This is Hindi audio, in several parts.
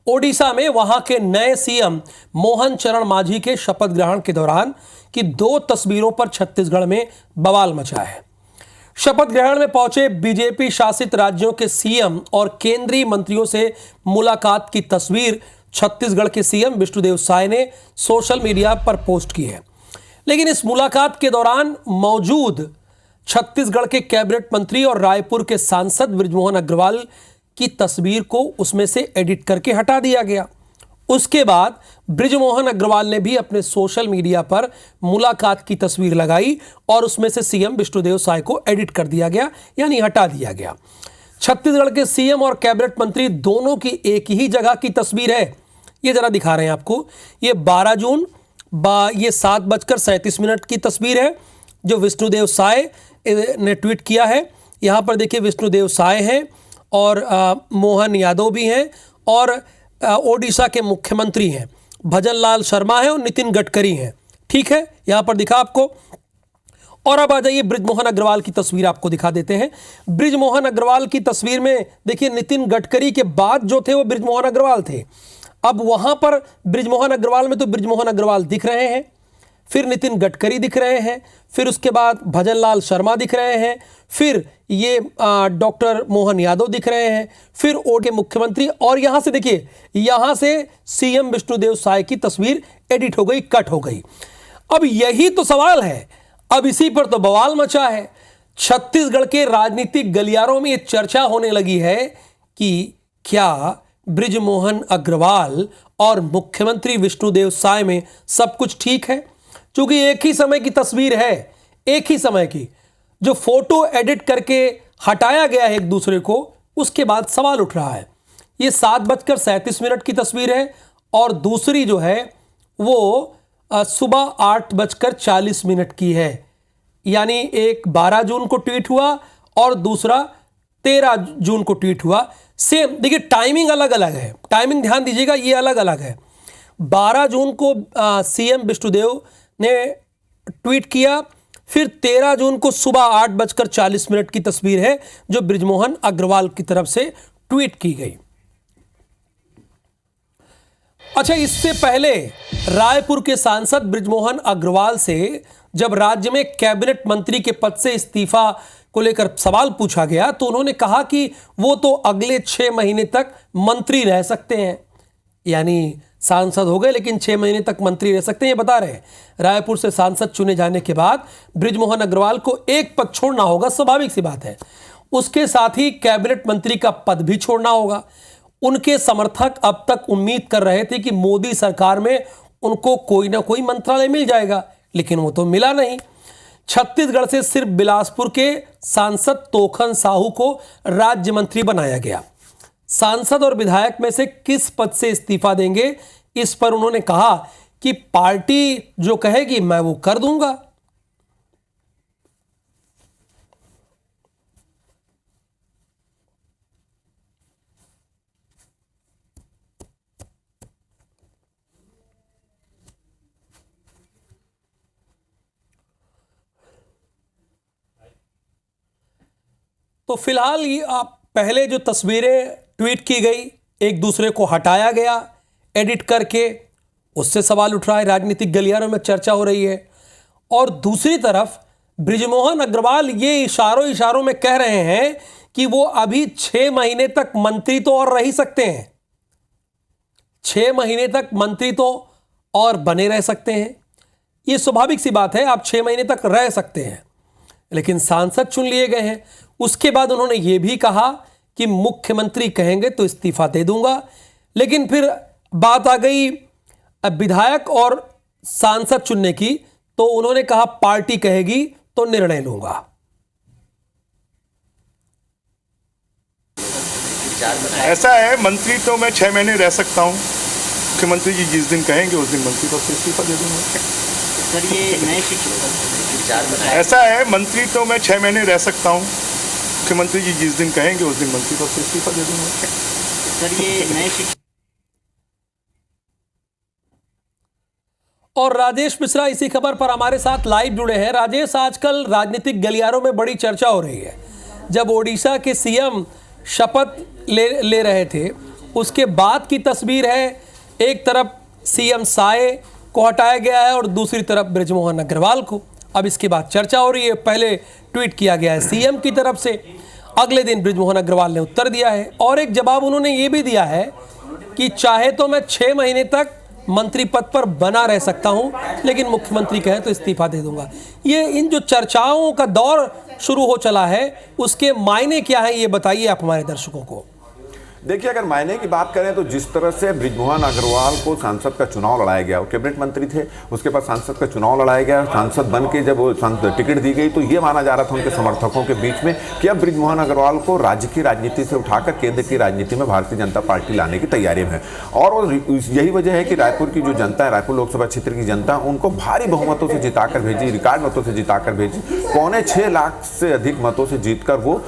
ओडिशा में वहां के नए सीएम मोहन चरण मांझी के शपथ ग्रहण के दौरान की 2 तस्वीरों पर छत्तीसगढ़ में बवाल मचा है। शपथ ग्रहण में पहुंचे बीजेपी शासित राज्यों के सीएम और केंद्रीय मंत्रियों से मुलाकात की तस्वीर छत्तीसगढ़ के सीएम विष्णुदेव साय ने सोशल मीडिया पर पोस्ट की है। लेकिन इस मुलाकात के दौरान मौजूद छत्तीसगढ़ के कैबिनेट मंत्री और रायपुर के सांसद बृजमोहन अग्रवाल की तस्वीर को उसमें से एडिट करके हटा दिया गया। उसके बाद बृजमोहन अग्रवाल ने भी अपने सोशल मीडिया पर मुलाकात की तस्वीर लगाई और उसमें से सीएम विष्णुदेव साय को एडिट कर दिया गया, यानी हटा दिया गया। छत्तीसगढ़ के सीएम और कैबिनेट मंत्री दोनों की एक ही जगह की तस्वीर है। ये जरा दिखा रहे हैं आपको। ये 12 जून ये 7:37 की तस्वीर है जो विष्णुदेव साय ने ट्वीट किया है। यहाँ पर देखिए विष्णुदेव साय हैं और मोहन यादव भी हैं और ओडिशा के मुख्यमंत्री हैं भजनलाल शर्मा हैं और नितिन गडकरी हैं। ठीक है, यहाँ पर दिखा आपको। और अब आ जाइए बृजमोहन अग्रवाल की तस्वीर आपको दिखा देते हैं। बृजमोहन अग्रवाल की तस्वीर में देखिए नितिन गडकरी के बाद जो थे वो बृजमोहन अग्रवाल थे। अब वहां पर बृजमोहन अग्रवाल में तो बृजमोहन अग्रवाल दिख रहे हैं, फिर नितिन गडकरी दिख रहे हैं, फिर उसके बाद भजनलाल शर्मा दिख रहे हैं, फिर ये डॉक्टर मोहन यादव दिख रहे हैं, फिर ओडिशा के मुख्यमंत्री, और यहाँ से देखिए यहाँ से सीएम विष्णुदेव साय की तस्वीर एडिट हो गई, कट हो गई। अब यही तो सवाल है, अब इसी पर तो बवाल मचा है। छत्तीसगढ़ के राजनीतिक गलियारों में ये चर्चा होने लगी है कि क्या बृजमोहन अग्रवाल और मुख्यमंत्री विष्णुदेव साय में सब कुछ ठीक है। क्योंकि एक ही समय की तस्वीर है, एक ही समय की, जो फोटो एडिट करके हटाया गया है एक दूसरे को, उसके बाद सवाल उठ रहा है। ये 7:37 की तस्वीर है और दूसरी जो है वो सुबह 8:40 की है। यानी एक 12 जून को ट्वीट हुआ और दूसरा 13 जून को ट्वीट हुआ। सेम देखिए, टाइमिंग अलग अलग है, टाइमिंग ध्यान दीजिएगा, ये अलग अलग है। 12 जून को सीएम विष्णुदेव ने ट्वीट किया, फिर 13 जून को सुबह 8:40 की तस्वीर है जो बृजमोहन अग्रवाल की तरफ से ट्वीट की गई। अच्छा, इससे पहले रायपुर के सांसद बृजमोहन अग्रवाल से जब राज्य में कैबिनेट मंत्री के पद से इस्तीफा को लेकर सवाल पूछा गया तो उन्होंने कहा कि वो तो अगले 6 महीने तक मंत्री रह सकते हैं। यानी सांसद हो गए लेकिन 6 महीने तक मंत्री रह सकते हैं, ये बता रहे हैं। रायपुर से सांसद चुने जाने के बाद बृजमोहन अग्रवाल को एक पद छोड़ना होगा, स्वाभाविक सी बात है। उसके साथ ही कैबिनेट मंत्री का पद भी छोड़ना होगा। उनके समर्थक अब तक उम्मीद कर रहे थे कि मोदी सरकार में उनको कोई ना कोई मंत्रालय मिल जाएगा, लेकिन वो तो मिला नहीं। छत्तीसगढ़ से सिर्फ बिलासपुर के सांसद तोखन साहू को राज्य मंत्री बनाया गया। सांसद और विधायक में से किस पद से इस्तीफा देंगे, इस पर उन्होंने कहा कि पार्टी जो कहेगी मैं वो कर दूंगा। तो फिलहाल ये आप पहले जो तस्वीरें ट्वीट की गई, एक दूसरे को हटाया गया एडिट करके, उससे सवाल उठ रहा है, राजनीतिक गलियारों में चर्चा हो रही है। और दूसरी तरफ बृजमोहन अग्रवाल ये इशारों में कह रहे हैं कि वो अभी 6 महीने तक मंत्री तो और रह ही सकते हैं, 6 महीने तक मंत्री तो और बने रह सकते हैं। ये स्वाभाविक सी बात है, आप 6 महीने तक रह सकते हैं, लेकिन सांसद चुन लिए गए हैं। उसके बाद उन्होंने ये भी कहा कि मुख्यमंत्री कहेंगे तो इस्तीफा दे दूंगा। लेकिन फिर बात आ गई विधायक और सांसद चुनने की, तो उन्होंने कहा पार्टी कहेगी तो निर्णय लूंगा। ऐसा है, मंत्री तो मैं 6 महीने रह सकता हूं, मुख्यमंत्री जी जिस दिन कहेंगे उस दिन मंत्री पद से इस्तीफा दे दूंगा। सर ये नए शिक्षा ऐसा है, मंत्री तो मैं 6 महीने रह सकता हूं, मुख्यमंत्री जी जिस दिन कहेंगे उस दिन मंत्री पद से इस्तीफा दे दूंगा। सर ये नए शिक्षा। और राजेश मिश्रा इसी खबर पर हमारे साथ लाइव जुड़े हैं। राजेश, आजकल राजनीतिक गलियारों में बड़ी चर्चा हो रही है। जब ओडिशा के सीएम शपथ ले रहे थे, उसके बाद की तस्वीर है। एक तरफ सीएम साये को हटाया गया है और दूसरी तरफ बृजमोहन अग्रवाल को। अब इसके बाद चर्चा हो रही है, पहले ट्वीट किया गया है सीएम की तरफ से, अगले दिन बृजमोहन अग्रवाल ने उत्तर दिया है और एक जवाब उन्होंने ये भी दिया है कि चाहे तो मैं 6 महीने तक मंत्री पद पर बना रह सकता हूं, लेकिन मुख्यमंत्री कहें तो इस्तीफा दे दूंगा। ये इन जो चर्चाओं का दौर शुरू हो चला है, उसके मायने क्या है, ये बताइए आप हमारे दर्शकों को। देखिए, अगर मायने की बात करें तो जिस तरह से बृजमोहन अग्रवाल को सांसद का चुनाव लड़ाया गया, वो कैबिनेट मंत्री थे, उसके बाद सांसद का चुनाव लड़ाया गया, सांसद बन के जब वो टिकट दी गई तो ये माना जा रहा था उनके समर्थकों के बीच में कि अब बृजमोहन अग्रवाल को राज्य की राजनीति से उठाकर केंद्र की राजनीति में भारतीय जनता पार्टी लाने की तैयारी में है। और यही वजह है कि रायपुर की जो जनता है, रायपुर लोकसभा क्षेत्र की जनता, उनको भारी बहुमतों से जिताकर भेजी, रिकॉर्ड मतों से जिताकर भेजी। 6.25 लाख से अधिक मतों से जीतकर वो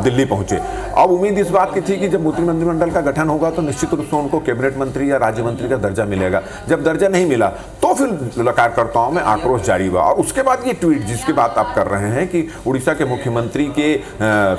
दिल्ली पहुंचे। अब उम्मीद इस बात की थी कि जब मंत्रिमंडल का गठन होगा तो निश्चित रूप से उनको कैबिनेट मंत्री या राज्य मंत्री का दर्जा मिलेगा। जब दर्जा नहीं मिला तो फिर कार्यकर्ताओं में आक्रोश जारी हुआ। और उसके बाद ये ट्वीट जिसकी बात आप कर रहे हैं कि उड़ीसा के मुख्यमंत्री के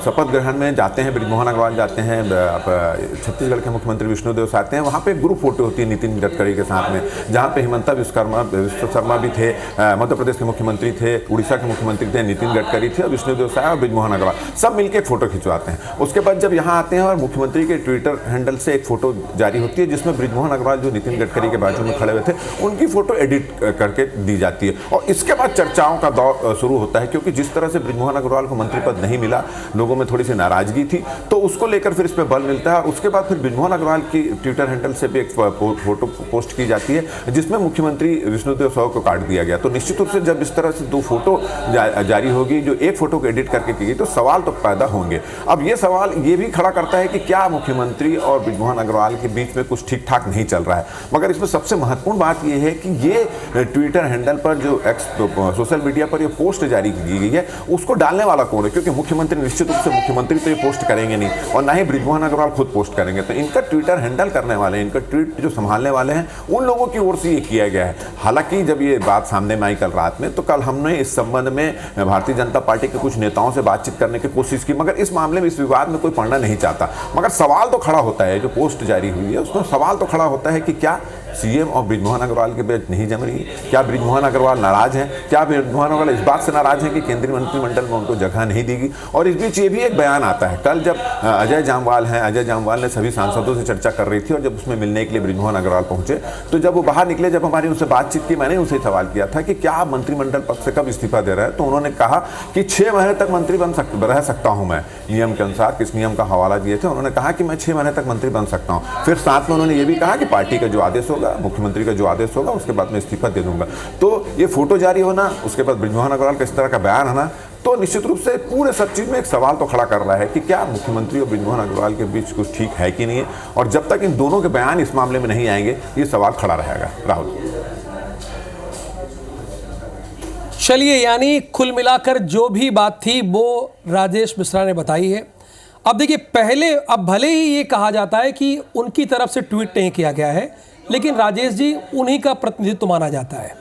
शपथ ग्रहण में जाते हैं, बृजमोहन अग्रवाल जाते हैं, छत्तीसगढ़ के मुख्यमंत्री विष्णुदेव साय आते हैं, वहाँ पे ग्रुप फोटो होती है नितिन गडकरी के साथ में, जहाँ पे हिमंता विश्व शर्मा भी थे, मध्य प्रदेश के मुख्यमंत्री थे, उड़ीसा के मुख्यमंत्री थे नितिन गडकरी थे, और विष्णुदेव साय और बृजमोहन अग्रवाल सब मिलकर फोटो खिंचवाते हैं। उसके बाद जब यहाँ आते हैं और मुख्यमंत्री के ट्विटर हैंडल से एक फोटो जारी होती है जिसमें बृजमोहन अग्रवाल जो नितिन गडकरी के बाजू में खड़े हुए थे उनकी फोटो एडिट करके दी जाती है। और इसके बाद चर्चाओं का दौर शुरू होता है, क्योंकि जिस तरह से बृजमोहन अग्रवाल को मंत्री पद नहीं मिला, लोगों में थोड़ी सी नाराजगी थी, तो उसको लेकर फिर इस पर बल मिलता है। उसके बाद फिर बृजमोहन अग्रवाल की ट्विटर हैंडल से भी एक फोटो पोस्ट की जाती है जिसमें मुख्यमंत्री विष्णुदेव साय को काट दिया गया। तो निश्चित रूप से जब इस तरह से 2 फोटो जारी होगी, जो एक फोटो को एडिट करके की गई, तो सवाल तो पैदा होंगे। अब ये सवाल ये भी खड़ा करता है कि क्या मुख्यमंत्री और बृजमोहन अग्रवाल के बीच में कुछ ठीक ठाक नहीं चल रहा है। मगर इसमें सबसे महत्वपूर्ण बात यह है कि ये ट्विटर हैंडल पर जो सोशल मीडिया पर ये पोस्ट जारी की गई है, उसको डालने वाला कौन है? क्योंकि मुख्यमंत्री निश्चित रूप से मुख्यमंत्री तो ये पोस्ट करेंगे नहीं, और ना ही बृजमोहन अग्रवाल खुद पोस्ट करेंगे। तो इनका ट्विटर हैंडल करने वाले, इनका ट्वीट जो संभालने वाले हैं, उन लोगों की ओर से ये किया गया है। हालांकि जब ये बात सामने में आई कल रात में, तो कल हमने इस संबंध में भारतीय जनता पार्टी के कुछ नेताओं से बातचीत करने की कोशिश की, मगर इस मामले में, इस विवाद में कोई पड़ना नहीं चाहता। मगर सवाल तो खड़ा होता है, जो पोस्ट जारी हुई है उसमें सवाल तो खड़ा होता है कि क्या सीएम और बृजमोहन अग्रवाल के बीच नहीं जम रही है? क्या बृजमोहन अग्रवाल नाराज हैं? क्या बृजमोहन अग्रवाल इस बात से नाराज हैं कि केंद्रीय मंत्रिमंडल में उनको जगह नहीं दी गई? और इस बीच ये भी एक बयान आता है, कल जब अजय जामवाल ने सभी सांसदों से चर्चा कर रही थी, और जब उसमें मिलने के लिए बृजमोहन अग्रवाल पहुंचे, तो जब वो बाहर निकले, जब हमारी उनसे बातचीत की, मैंने उनसे सवाल किया था कि क्या आप मंत्रिमंडल पद से कब इस्तीफा दे रहे हैं? तो उन्होंने कहा कि 6 महीने तक मंत्री रह सकता हूं मैं, नियम के अनुसार। किस नियम का हवाला दिए थे? उन्होंने कहा कि मैं 6 महीने तक मंत्री बन सकता हूं। फिर साथ में उन्होंने ये भी कहा कि पार्टी का जो आदेश होगा, मुख्यमंत्री का जो आदेश होगा, उसके बाद मैं इस्तीफा दे दूंगा। तो ये फोटो जारी होना, उसके बाद बृजमोहन अग्रवाल का इस तरह का बयान आना, तो निश्चित रूप से पूरे सब चीज में एक सवाल तो खड़ा कर रहा है कि क्या मुख्यमंत्री और बृजमोहन अग्रवाल के बीच कुछ ठीक है कि नहीं है। और जब तक इन दोनों के बयान इस मामले में नहीं आएंगे, ये सवाल खड़ा रहेगा। राहुल, चलिए, यानी कुल मिलाकर जो भी बात थी वो राजेश मिश्रा ने बताई है। अब देखिए, पहले, अब भले ही ये कहा जाता है कि उनकी तरफ से ट्वीट नहीं किया गया है, लेकिन राजेश जी उन्हीं का प्रतिनिधित्व माना जाता है।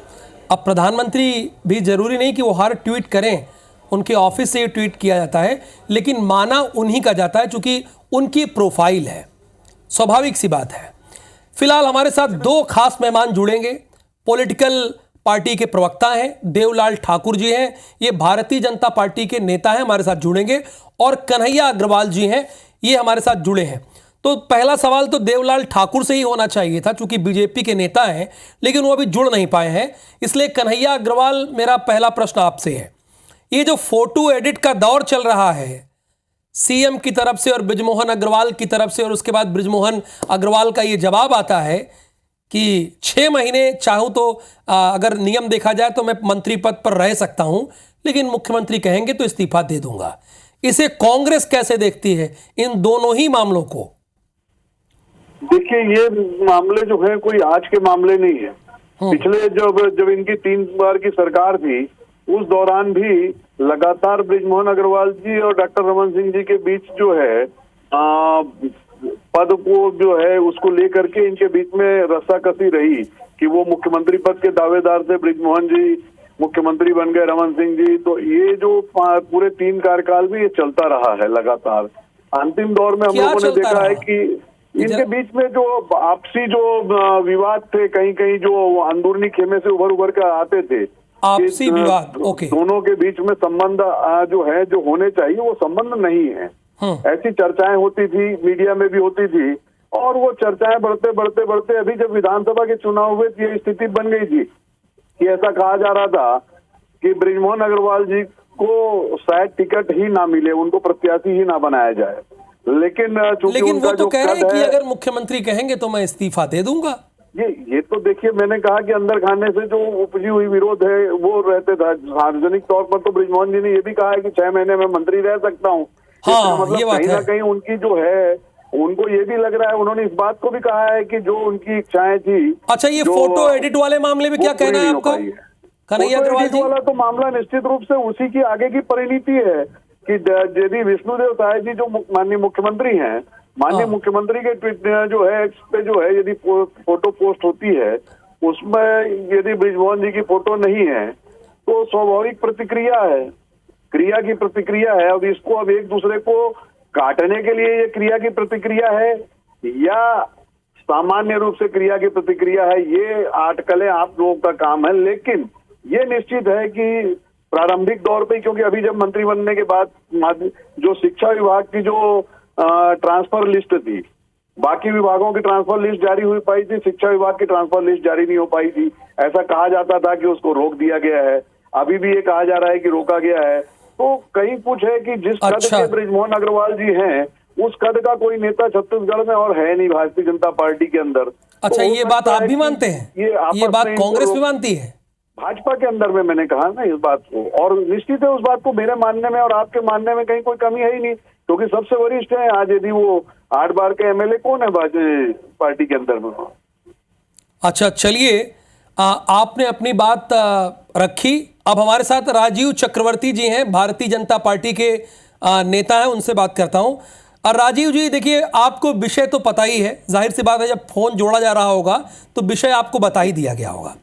अब प्रधानमंत्री भी जरूरी नहीं कि वो हर ट्वीट करें, उनके ऑफिस से ये ट्वीट किया जाता है, लेकिन माना उन्हीं का जाता है चूंकि उनकी प्रोफाइल है, स्वाभाविक सी बात है। फिलहाल हमारे साथ 2 खास मेहमान जुड़ेंगे। पॉलिटिकल पार्टी के प्रवक्ता हैं, देवलाल ठाकुर जी हैं, ये भारतीय जनता पार्टी के नेता हैं, हमारे साथ जुड़ेंगे। और कन्हैया अग्रवाल जी हैं, ये हमारे साथ जुड़े हैं। तो पहला सवाल तो देवलाल ठाकुर से ही होना चाहिए था, चूंकि बीजेपी के नेता हैं, लेकिन वो अभी जुड़ नहीं पाए हैं। इसलिए कन्हैया अग्रवाल, मेरा पहला प्रश्न आपसे है, ये जो फोटो एडिट का दौर चल रहा है सीएम की तरफ से और बृजमोहन अग्रवाल की तरफ से, और उसके बाद बृजमोहन अग्रवाल का ये जवाब आता है कि 6 महीने चाहूं तो अगर नियम देखा जाए तो मैं मंत्री पद पर रह सकता हूं, लेकिन मुख्यमंत्री कहेंगे तो इस्तीफा दे दूंगा। इसे कांग्रेस कैसे देखती है, इन दोनों ही मामलों को? देखिए, ये मामले जो है कोई आज के मामले नहीं है। पिछले जब इनकी 3 बार की सरकार थी, उस दौरान भी लगातार बृजमोहन अग्रवाल जी और डॉक्टर रमन सिंह जी के बीच जो है पद को जो है उसको लेकर के इनके बीच में रस्साकसी रही कि वो मुख्यमंत्री पद के दावेदार थे, बृजमोहन जी मुख्यमंत्री बन गए, रमन सिंह जी। तो ये जो पूरे 3 कार्यकाल में ये चलता रहा है लगातार। अंतिम दौर में हम क्या लोगों ने चलता देखा है रहा? कि इनके बीच में जो आपसी जो विवाद थे, कहीं कहीं जो अंदरूनी खेमे से उभर कर आते थे, आपसी कि, विवाद, ओके। दोनों के बीच में संबंध जो है, जो होने चाहिए, वो संबंध नहीं है। ऐसी चर्चाएं होती थी, मीडिया में भी होती थी, और वो चर्चाएं बढ़ते बढ़ते बढ़ते अभी जब विधानसभा के चुनाव हुए ये स्थिति बन गई थी कि ऐसा कहा जा रहा था कि बृजमोहन अग्रवाल जी को शायद टिकट ही ना मिले, उनको प्रत्याशी ही ना बनाया जाए। लेकिन चूंकि लेकिन उनका वो तो जो कह रहे हैं कद कि है, अगर मुख्यमंत्री कहेंगे तो मैं इस्तीफा दे दूंगा। ये तो देखिए, मैंने कहा कि अंदर खाने से जो उपजी हुई विरोध है वो रहते था। सार्वजनिक तौर पर तो बृजमोहन जी ने ये भी कहा है कि 6 महीने में मंत्री रह सकता हूँ। हाँ, मतलब ये बात कहीं है। ना कहीं उनकी जो है, उनको ये भी लग रहा है, उन्होंने इस बात को भी कहा है कि जो उनकी इच्छाएं थी। अच्छा, ये जो फोटो एडिट वाले मामले में क्या वो पूरी कहना है नहीं हो आपका, पाई है। कन्हैया फोटो अग्रवाल एडिट जी? वाला तो मामला निश्चित रूप से उसी की आगे की परिणति है कि यदि विष्णुदेव साय जी जो माननीय मुख्यमंत्री हैं, माननीय मुख्यमंत्री के ट्वीट जो है, एक्स पे जो है, यदि फोटो पोस्ट होती है, उसमें यदि बृजमोहन जी की फोटो नहीं है तो स्वाभाविक प्रतिक्रिया है, क्रिया की प्रतिक्रिया है। अब इसको अब एक दूसरे को काटने के लिए ये क्रिया की प्रतिक्रिया है या सामान्य रूप से क्रिया की प्रतिक्रिया है, ये अटकलें आप लोगों का काम है। लेकिन ये निश्चित है कि प्रारंभिक दौर पे, क्योंकि अभी जब मंत्री बनने के बाद जो शिक्षा विभाग की जो ट्रांसफर लिस्ट थी, बाकी विभागों की ट्रांसफर लिस्ट जारी हुई पाई थी, शिक्षा विभाग की ट्रांसफर लिस्ट जारी नहीं हो पाई थी। ऐसा कहा जाता था कि उसको रोक दिया गया है, अभी भी ये कहा जा रहा है कि रोका गया है। तो कहीं कुछ है कि जिस कद अच्छा। के बृजमोहन अग्रवाल जी हैं, उस कद का कोई नेता छत्तीसगढ़ में और है नहीं भारतीय जनता पार्टी के अंदर। अच्छा, तो हो ये बात सकता आप है भी कि मानते हैं? ये ये बात आपस में कांग्रेस इनको भी मानती है? भाजपा के अंदर में मैंने कहा ना इस बात को, और निश्चित है उस बात को मेरे मानने में और आपके मानने में कहीं कोई कमी है ही नहीं, क्योंकि सबसे वरिष्ठ है आज। यदि वो 8 बार के एमएलए कौन है भाजपा पार्टी के अंदर में? अच्छा, चलिए, आपने अपनी बात रखी। अब हमारे साथ राजीव चक्रवर्ती जी हैं, भारतीय जनता पार्टी के नेता हैं, उनसे बात करता हूं। राजीव जी, देखिए, आपको विषय तो पता ही है, जाहिर सी बात है, जब फोन जोड़ा जा रहा होगा तो विषय आपको बता ही दिया गया होगा।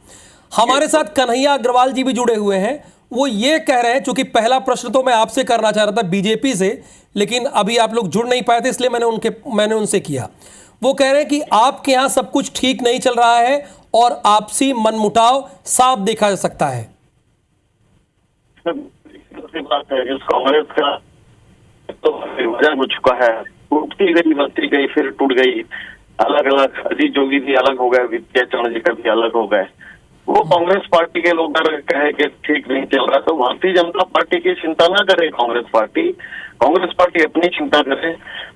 हमारे साथ कन्हैया अग्रवाल जी भी जुड़े हुए हैं। वो ये कह रहे हैं, चूंकि पहला प्रश्न तो मैं आपसे करना चाह रहा था बीजेपी से, लेकिन अभी आप लोग जुड़ नहीं पाए थे, इसलिए मैंने उनसे किया। वो कह रहे हैं कि आपके यहाँ सब कुछ ठीक नहीं चल रहा है और आपसी मनमुटाव साफ देखा जा सकता है। बात है, कांग्रेस का तो विभाजन हो चुका है, टूटती गई, बनती गई, फिर टूट गई, अलग अलग। अजीत जोगी भी अलग हो गए, विद्या चरण जी का भी अलग हो गए। वो कांग्रेस पार्टी के लोग अगर कहे कि ठीक नहीं चल रहा तो भारतीय जनता पार्टी की चिंता ना करे कांग्रेस पार्टी अपनी चिंता करे।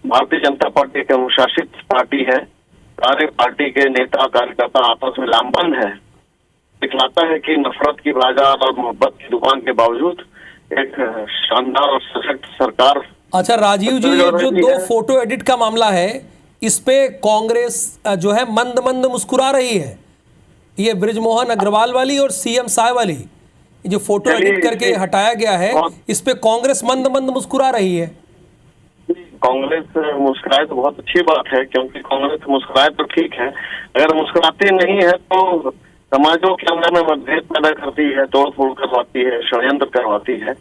भारतीय जनता पार्टी एक अनुशासित पार्टी है, सारे पार्टी के नेता कार्यकर्ता आपस में लामबंद है। दिखलाता है कि नफरत की बाजार और मोहब्बत की दुकान के बावजूद एक शानदार और सशक्त सरकार। अच्छा राजीव जी, ये जो 2 फोटो एडिट का मामला है, इस पे कांग्रेस जो है मंद मंद मुस्कुरा रही है। ये बृजमोहन अग्रवाल वाली और सीएम साय वाली जो फोटो एडिट करके हटाया गया है, इस पे कांग्रेस मंद मंद मुस्कुरा रही है। कांग्रेस मुस्कुराए तो बहुत अच्छी बात है, क्योंकि कांग्रेस मुस्कुराए तो ठीक है, अगर मुस्कुराती नहीं है तो समाजों के अंदर में मतभेद पैदा करती है, तोड़ फोड़ करवाती है, षड्यंत्र करवाती है।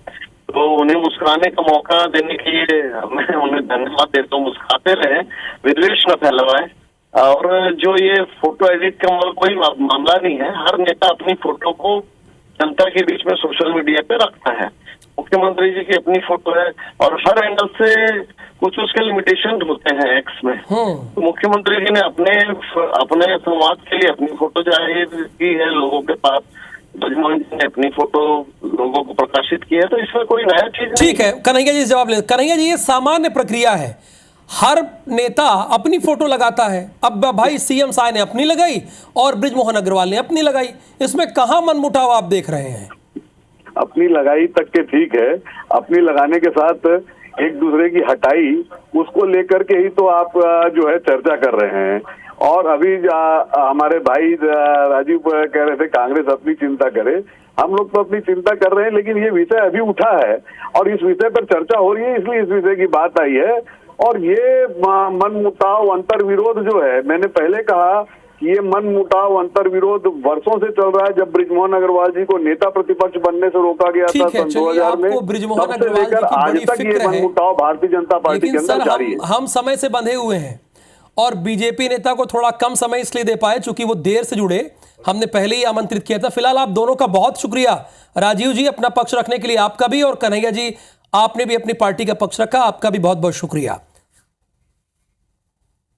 तो उन्हें मुस्कुराने का मौका देने के लिए मैं उन्हें धन्यवाद देता हूँ। मुस्कुराते रहे, विद्वेष न फैलवाए। और जो ये फोटो एडिट का कोई मामला नहीं है, हर नेता अपनी फोटो को जनता के बीच में सोशल मीडिया पे रखता है। मुख्यमंत्री जी की अपनी फोटो है और हर एंगल से कुछ उसके लिमिटेशन होते हैं एक्स में। तो मुख्यमंत्री जी ने अपने संवाद के लिए अपनी फोटो जाहिर की है लोगों के पास, बृजमोहन जी ने अपनी फोटो लोगों को प्रकाशित की है, तो इसमें कोई नया चीज ठीक है। कन्हैया जी जवाब ले। कन्हैया जी, ये सामान्य प्रक्रिया है, हर नेता अपनी फोटो लगाता है। अब भाई सीएम साय ने अपनी लगाई और बृजमोहन अग्रवाल ने अपनी लगाई, इसमें कहां मनमुटाव आप देख रहे हैं? अपनी लगाई तक के ठीक है, अपनी लगाने के साथ एक दूसरे की हटाई, उसको लेकर के ही तो आप जो है चर्चा कर रहे हैं। और अभी हमारे भाई राजीव कह रहे थे कांग्रेस अपनी चिंता करे, हम लोग तो अपनी चिंता कर रहे हैं, लेकिन ये विषय अभी उठा है और इस विषय पर चर्चा हो रही है, इसलिए इस विषय की बात आई है। और ये मनमुटाव, अंतर विरोध जो है, मैंने पहले कहा ये मन मुटाव अंतर विरोध वर्षों से चल रहा है। जब बृजमोहन अग्रवाल जी को नेता प्रतिपक्ष बनने से रोका गया था ठीक है, सन चलिए 2000 में, आपको बृजमोहन तब से अग्रवाल जी लेकर की आज बड़ी तक ये फिक्र मन है। मुटाव भारतीय जनता पार्टी के लेकिन अंदर सर जारी है। हम समय से बंधे हुए हैं और बीजेपी नेता को थोड़ा कम समय इसलिए दे पाए चूंकि वो देर से जुड़े, हमने पहले ही आमंत्रित किया था। फिलहाल आप दोनों का बहुत शुक्रिया, राजीव जी अपना पक्ष रखने के लिए आपका भी, और कन्हैया जी आपने भी अपनी पार्टी का पक्ष रखा, आपका भी बहुत बहुत शुक्रिया।